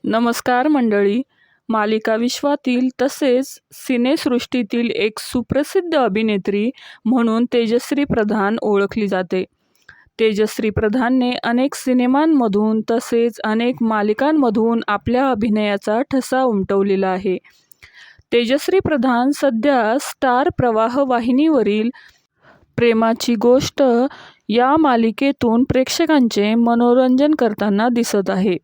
नमस्कार मंडळी. मालिका विश्वातील तसेच सिनेसृष्टीतील एक सुप्रसिद्ध अभिनेत्री म्हणून तेजश्री प्रधान ओळखली जाते. तेजश्री प्रधानने अनेक सिनेमांमधून तसेच अनेक मालिकांमधून आपल्या अभिनयाचा ठसा उमटवलेला आहे. तेजश्री प्रधान सध्या स्टार प्रवाह वाहिनीवरील प्रेमाची गोष्ट या मालिकेतून प्रेक्षकांचे मनोरंजन करताना दिसत आहे.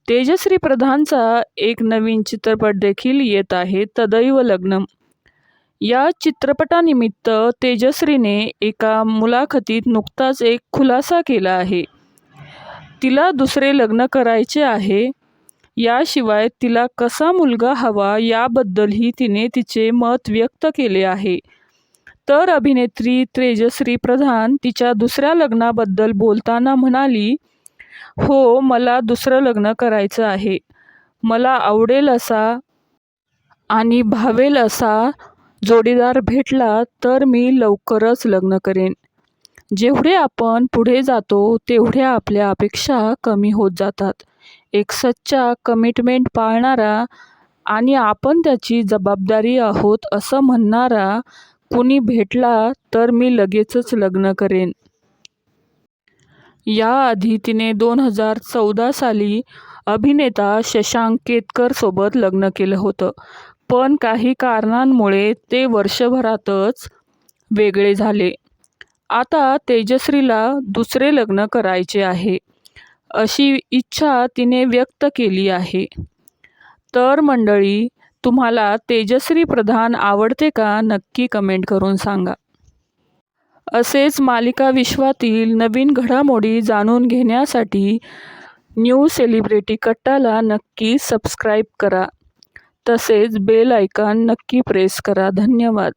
तेजश्री प्रधानचा एक नवीन चित्रपट देखील येत आहे, तदैव लग्नम. या चित्रपटानिमित्त तेजश्रीने एका मुलाखतीत नुकताच एक खुलासा केला आहे. तिला दुसरे लग्न करायचे आहे. याशिवाय तिला कसा मुलगा हवा याबद्दलही तिने तिचे मत व्यक्त केले आहे. तर अभिनेत्री तेजश्री प्रधान तिच्या दुसऱ्या लग्नाबद्दल बोलताना म्हणाली, हो, मला दुसरं लग्न करायचं आहे. मला आवडेल असा आणि भावेल असा जोडीदार भेटला तर मी लवकरच लग्न करेन. जेवढे आपण पुढे जातो तेवढ्या आपल्या अपेक्षा कमी होत जातात. एक सच्चा कमिटमेंट पाळणारा आणि आपण त्याची जबाबदारी आहोत असं म्हणणारा कुणी भेटला तर मी लगेचच लग्न करेन. याआधी तिने 2014 साली अभिनेता शशांक केतकर सोबत लग्न केलं होतं, पण काही कारणांमुळे ते वर्षभरातच वेगळे झाले. आता तेजश्रीला दुसरे लग्न करायचे आहे अशी इच्छा तिने व्यक्त केली आहे. तर मंडळी, तुम्हाला तेजश्री प्रधान आवडते का? नक्की कमेंट करून सांगा. असेच मालिका विश्वातील नवीन घडामोडी जाणून घेण्यासाठी न्यू सेलिब्रिटी कट्टाला नक्की सबस्क्राईब करा. तसेच बेल आयकॉन नक्की प्रेस करा. धन्यवाद.